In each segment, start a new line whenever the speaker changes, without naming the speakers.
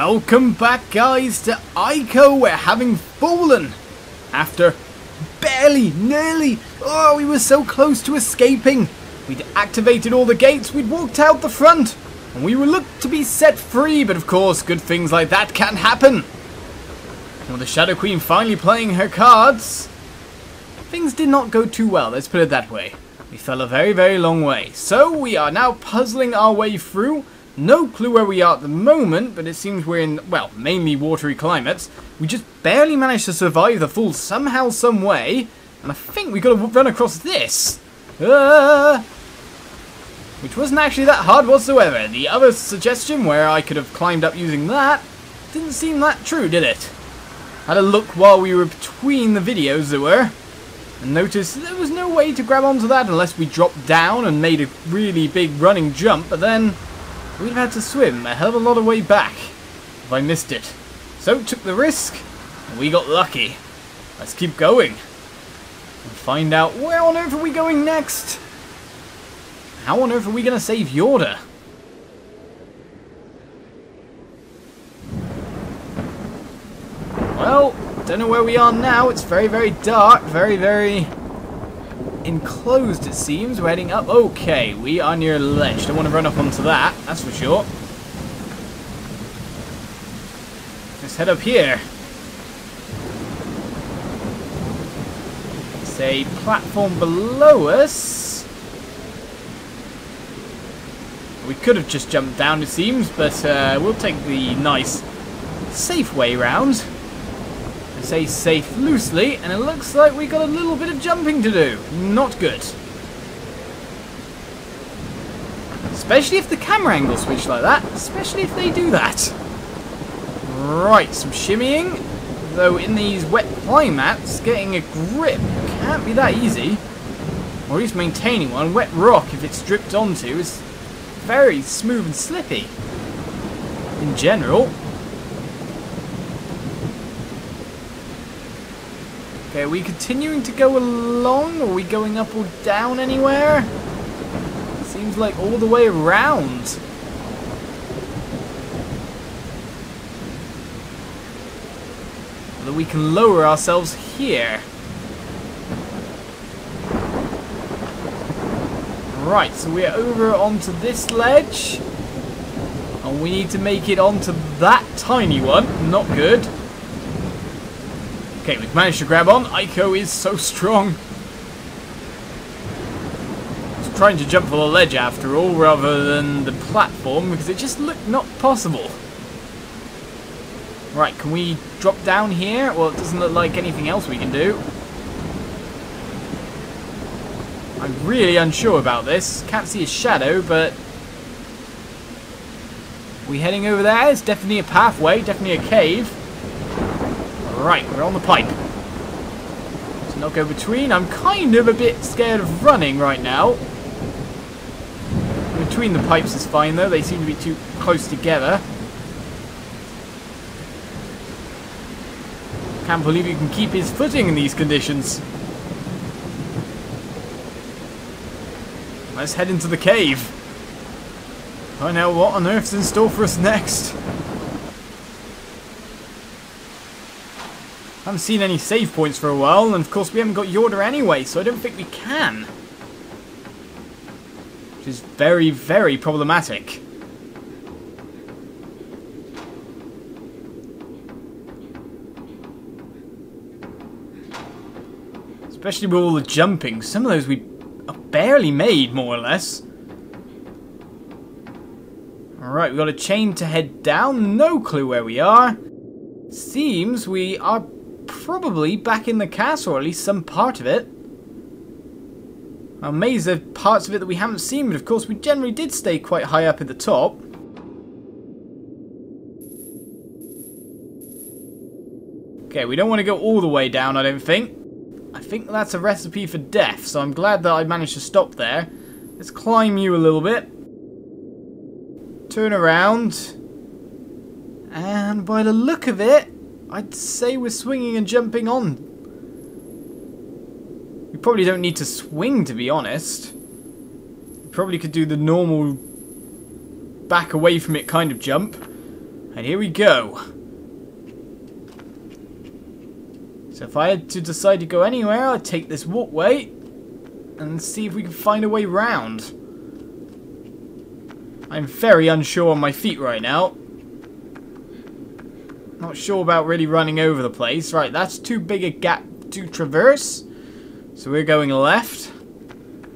Welcome back, guys, to ICO. We're having fallen after nearly, we were so close to escaping. We'd activated all the gates, we'd walked out the front, and we were looked to be set free, but of course, good things like that can't happen. Well, the Shadow Queen finally playing her cards. Things did not go too well, let's put it that way. We fell a very, very long way. So, we are now puzzling our way through. No clue where we are at the moment, but it seems we're in, well, mainly watery climates. We just barely managed to survive the fall somehow, some way. And I think we got to run across this. Which wasn't actually that hard whatsoever. The other suggestion, where I could have climbed up using that, didn't seem that true, did it? Had a look while we were between the videos, there were. And noticed there was no way to grab onto that unless we dropped down and made a really big running jump, but then we'd have had to swim a hell of a lot of way back if I missed it. So took the risk, and we got lucky. Let's keep going and find out where on earth are we going next. How on earth are we going to save Yorda? Well, don't know where we are now. It's very, very dark. Very, very enclosed, it seems. We're heading up. Okay, we are near a ledge. Don't want to run up onto that, that's for sure. Let's head up here. It's a platform below us. We could have just jumped down, it seems, but we'll take the nice, safe way round. I say safe loosely, and it looks like we got a little bit of jumping to do. Not good. Especially if the camera angle switch like that. Especially if they do that. Right, some shimmying. Though in these wet ply mats, getting a grip can't be that easy. Or at least maintaining one. Wet rock, if it's dripped onto, is very smooth and slippy. In general. Okay, are we continuing to go along? Are we going up or down anywhere? Seems like all the way around. Although we can lower ourselves here. Right, so we're over onto this ledge. And we need to make it onto that tiny one. Not good. Okay, we've managed to grab on. ICO is so strong. I was trying to jump for the ledge after all, rather than the platform, because it just looked not possible. Right, can we drop down here? Well, it doesn't look like anything else we can do. I'm really unsure about this. Can't see a shadow, but we heading over there? It's definitely a pathway, definitely a cave. Right, we're on the pipe. Let's not go between. I'm kind of a bit scared of running right now. Between the pipes is fine though. They seem to be too close together. Can't believe you can keep his footing in these conditions. Let's head into the cave. Find out what on earth's in store for us next. I haven't seen any save points for a while, and of course we haven't got Yorda anyway, so I don't think we can. Which is very, very problematic. Especially with all the jumping. Some of those we barely made, more or less. Alright, we've got a chain to head down. No clue where we are. Seems we are probably back in the castle, or at least some part of it. I'm amazed there are parts of it that we haven't seen, but of course we generally did stay quite high up at the top. Okay, we don't want to go all the way down, I don't think. I think that's a recipe for death, so I'm glad that I managed to stop there. Let's climb you a little bit. Turn around. And by the look of it, I'd say we're swinging and jumping on. We probably don't need to swing, to be honest. We probably could do the normal back away from it kind of jump. And here we go. So if I had to decide to go anywhere, I'd take this walkway and see if we can find a way round. I'm very unsure on my feet right now. Not sure about really running over the place. Right, that's too big a gap to traverse. So we're going left.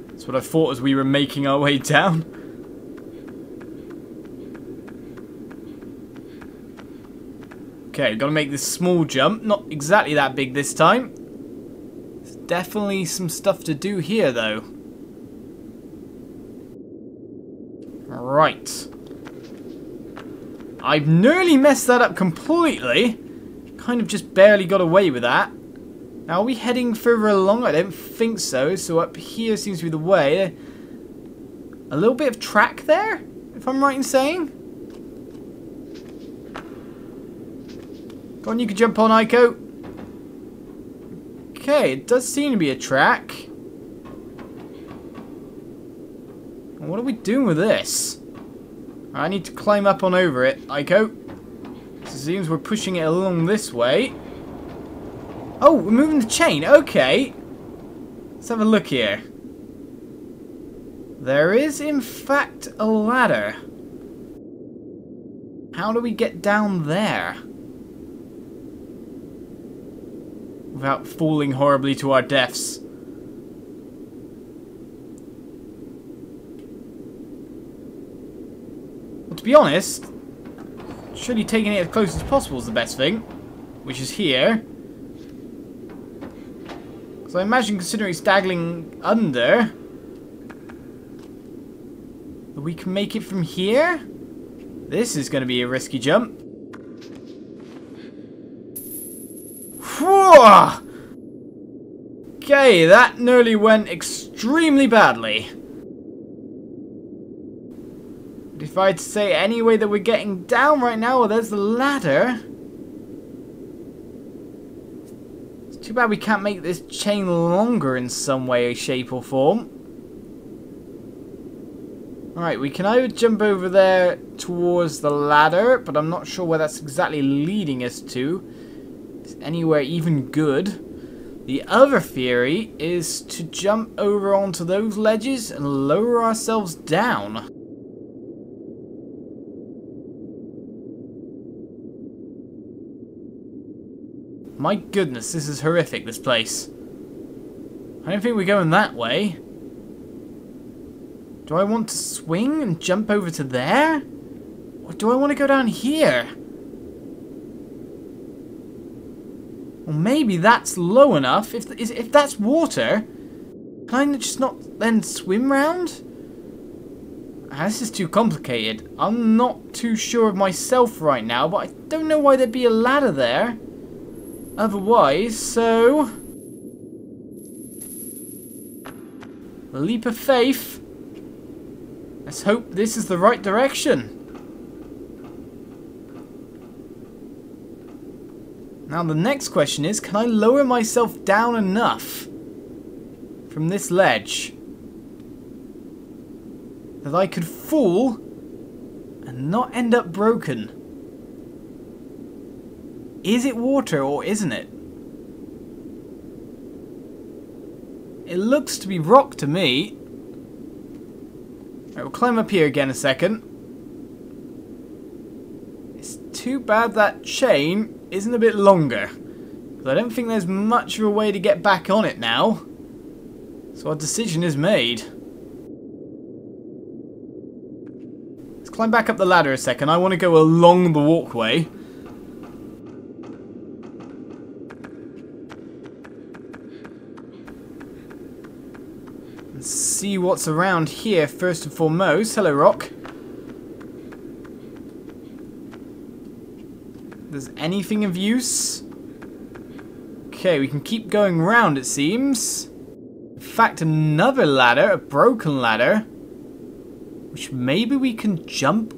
That's what I thought as we were making our way down. Okay, got to make this small jump. Not exactly that big this time. There's definitely some stuff to do here, though. Right. I've nearly messed that up completely. Kind of just barely got away with that. Now, are we heading further along? I don't think so. So up here seems to be the way. A little bit of track there, if I'm right in saying. Go on, you can jump on, ICO. Okay, it does seem to be a track. What are we doing with this? I need to climb up on over it, ICO. It seems we're pushing it along this way. Oh, we're moving the chain. Okay. Let's have a look here. There is, in fact, a ladder. How do we get down there? Without falling horribly to our deaths. Well, to be honest, surely taking it as close as possible is the best thing. Which is here. Because I imagine, considering it's dangling under, that we can make it from here? This is going to be a risky jump. Okay, that nearly went extremely badly. But if I had to say any way that we're getting down right now, well, there's the ladder. It's too bad we can't make this chain longer in some way, shape, or form. Alright, we can either jump over there towards the ladder, but I'm not sure where that's exactly leading us to. Is anywhere even good. The other theory is to jump over onto those ledges and lower ourselves down. My goodness, this is horrific, this place. I don't think we're going that way. Do I want to swing and jump over to there? Or do I want to go down here? Well, maybe that's low enough. If that's water, can I just not then swim round? This is too complicated. I'm not too sure of myself right now, but I don't know why there'd be a ladder there. Otherwise, so... a leap of faith. Let's hope this is the right direction. Now the next question is, can I lower myself down enough from this ledge that I could fall and not end up broken? Is it water or isn't it? It looks to be rock to me. Alright, we'll climb up here again a second. It's too bad that chain isn't a bit longer. Because I don't think there's much of a way to get back on it now. So our decision is made. Let's climb back up the ladder a second. I want to go along the walkway. And see what's around here first and foremost. Hello, rock. There's anything of use? Okay, we can keep going round, it seems. In fact, another ladder, a broken ladder, which maybe we can jump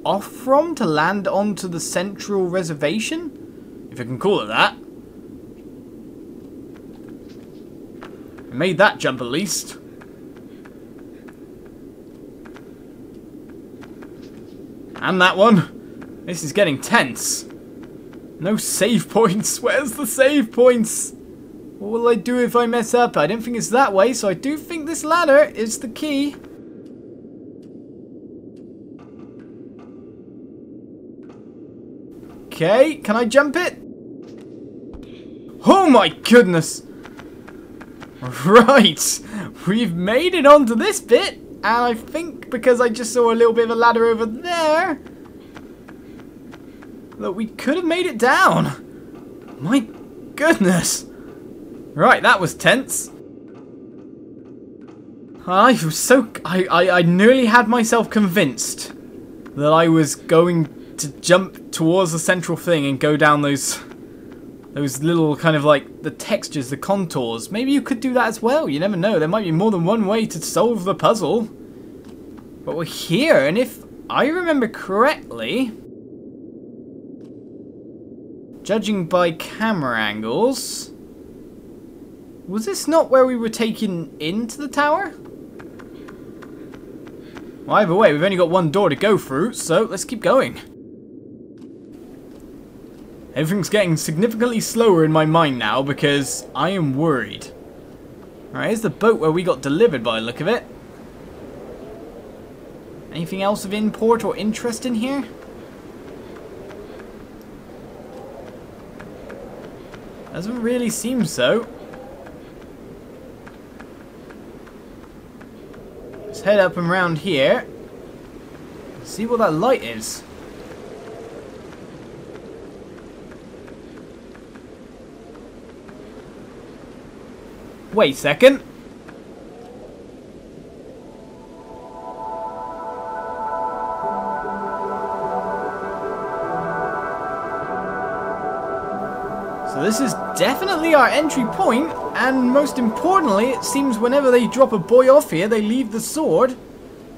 off from to land onto the central reservation, if I can call it that. We made that jump at least. And that one. This is getting tense. No save points. Where's the save points? What will I do if I mess up? I don't think it's that way, so I do think this ladder is the key. Okay, can I jump it? Oh my goodness! Right, we've made it onto this bit, and I think because I just saw a little bit of a ladder over there, that we could have made it down. My goodness! Right, that was tense. I nearly had myself convinced that I was going to jump towards the central thing and go down those little kind of like the textures, the contours. Maybe you could do that as well. You never know. There might be more than one way to solve the puzzle. But we're here, and if I remember correctly, judging by camera angles, was this not where we were taken into the tower? Well, either way, we've only got one door to go through, so let's keep going. Everything's getting significantly slower in my mind now because I am worried. Alright, here's the boat where we got delivered by the look of it. Anything else of import or interest in here? Doesn't really seem so. Let's head up and around here. See what that light is. Wait a second. So this is definitely our entry point, and most importantly, it seems whenever they drop a boy off here, they leave the sword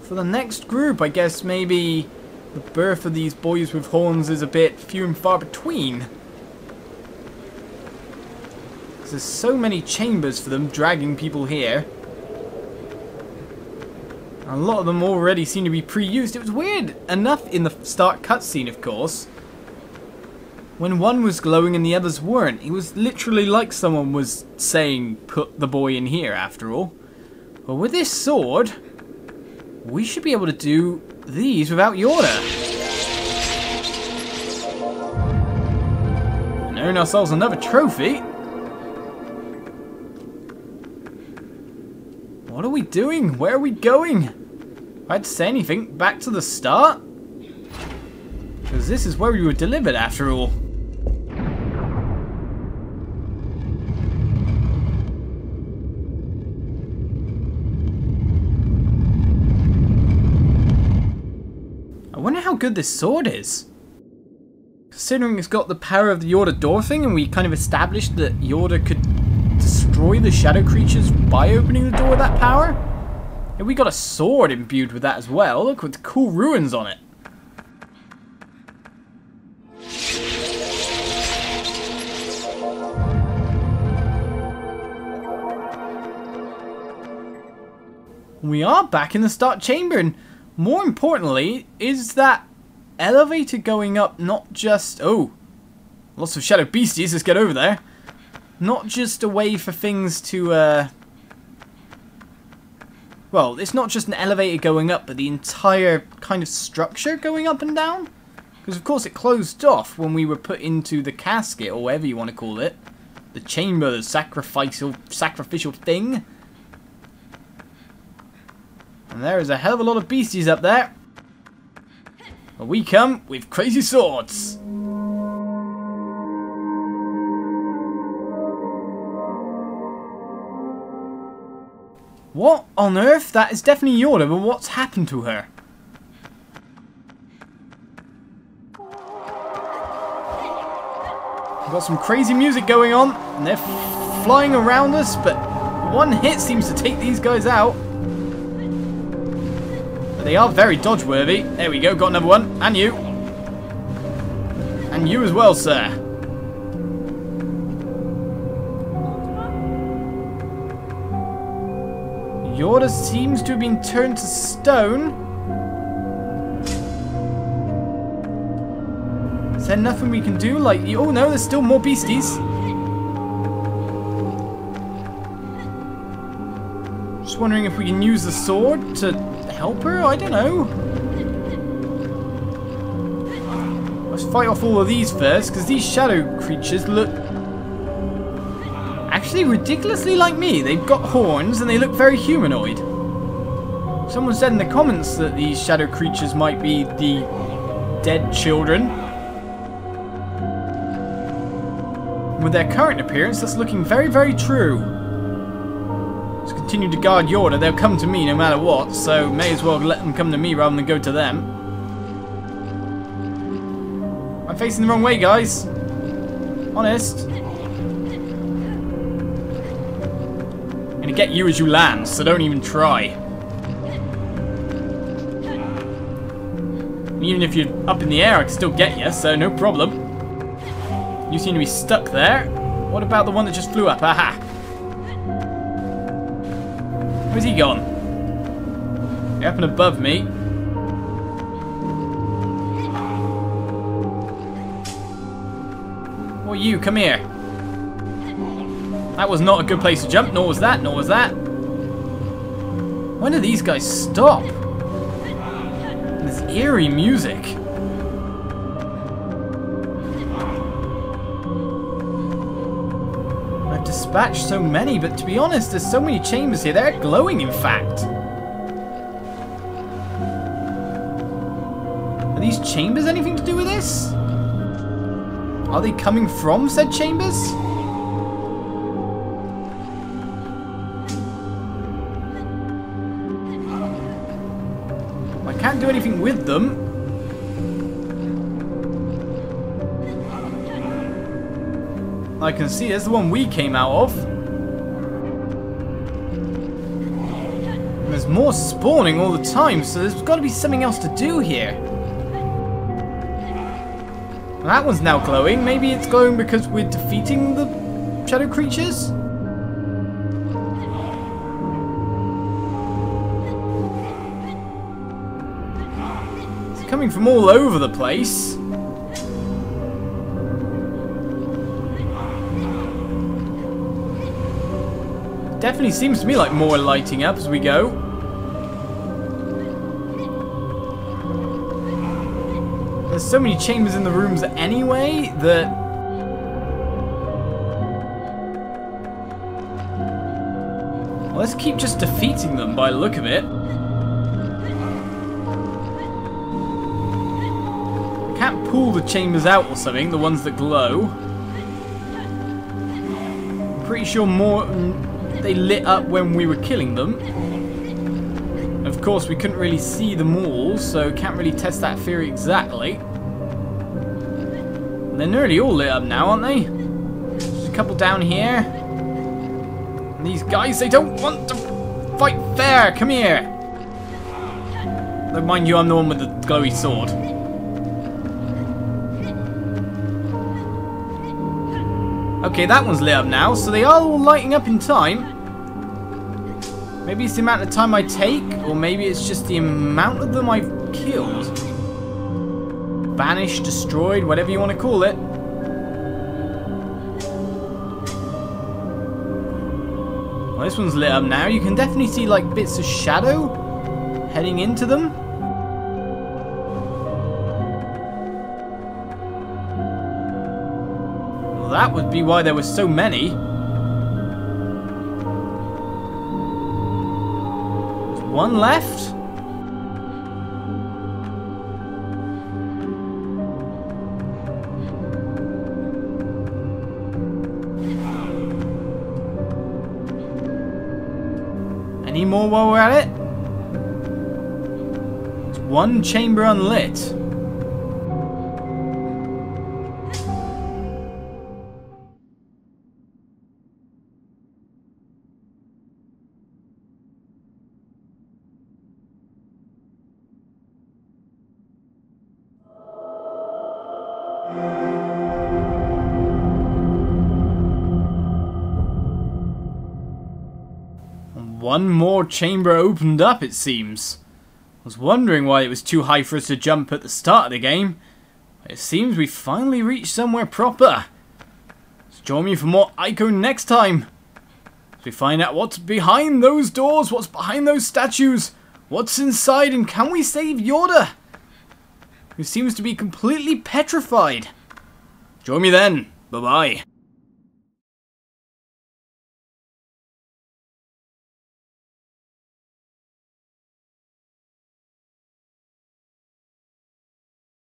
for the next group. I guess maybe the birth of these boys with horns is a bit few and far between. There's so many chambers for them dragging people here. A lot of them already seem to be pre-used. It was weird enough in the start cutscene, of course, when one was glowing and the others weren't. It was literally like someone was saying, put the boy in here, after all. But with this sword, we should be able to do these without Yorda. And earn ourselves another trophy. What are we doing? Where are we going? If I had to say anything, back to the start? Because this is where we were delivered after all. I wonder how good this sword is. Considering it's got the power of the Yorda door thing, and we kind of established that Yorda could destroy the shadow creatures by opening the door with that power. And we got a sword imbued with that as well. Look with cool ruins on it. We are back in the start chamber, and more importantly, is that elevator going up not just... Oh, lots of shadow beasties, let's get over there. Not just a way for things to, well, it's not just an elevator going up, but the entire kind of structure going up and down. Because, of course, it closed off when we were put into the casket, or whatever you want to call it. The chamber, the sacrificial thing. And there is a hell of a lot of beasties up there. But we come with crazy swords. What on earth? That is definitely Yorda, but what's happened to her? We've got some crazy music going on, and they're flying around us, but one hit seems to take these guys out. But they are very dodge-worthy. There we go, got another one. And you. And you as well, sir. Yorda seems to have been turned to stone. there nothing we can do? Like, oh no, there's still more beasties. Just wondering if we can use the sword to help her? I don't know. Let's fight off all of these first, because these shadow creatures look actually ridiculously like me. They've got horns and they look very humanoid. Someone said in the comments that these shadow creatures might be the dead children. With their current appearance, that's looking very, very true. Let's continue to guard Yorda. They'll come to me no matter what, so may as well let them come to me rather than go to them. I'm facing the wrong way, guys. Honest. I'm gonna get you as you land, so don't even try. Even if you're up in the air, I can still get you, so no problem. You seem to be stuck there. What about the one that just flew up? Aha! Where's he gone? You're up and above me. Or you, come here. That was not a good place to jump, nor was that, nor was that. When do these guys stop? This eerie music. I've dispatched so many, but to be honest, there's so many chambers here. They're glowing, in fact. Are these chambers anything to do with this? Are they coming from said chambers? Can't do anything with them. I can see there's the one we came out of. And there's more spawning all the time, so there's got to be something else to do here. That one's now glowing. Maybe it's glowing because we're defeating the shadow creatures? Coming from all over the place. Definitely seems to me like more lighting up as we go. There's so many chambers in the rooms anyway that well, let's keep just defeating them by the look of it. Can't pull the chambers out or something, the ones that glow. I'm pretty sure more they lit up when we were killing them. Of course, we couldn't really see them all, so can't really test that theory exactly. They're nearly all lit up now, aren't they? Just a couple down here. And these guys, they don't want to fight fair. Come here. Though mind you, I'm the one with the glowy sword. Okay, that one's lit up now, so they are all lighting up in time. Maybe it's the amount of time I take, or maybe it's just the amount of them I've killed. Banished, destroyed, whatever you want to call it. Well, this one's lit up now. You can definitely see like bits of shadow heading into them. That would be why there were so many. There's one left. Any more while we're at it? There's one chamber unlit. One more chamber opened up, it seems. I was wondering why it was too high for us to jump at the start of the game. It seems we finally reached somewhere proper. So join me for more ICO next time. As we find out what's behind those doors, what's behind those statues, what's inside, and can we save Yorda, who seems to be completely petrified. Join me then. Bye-bye.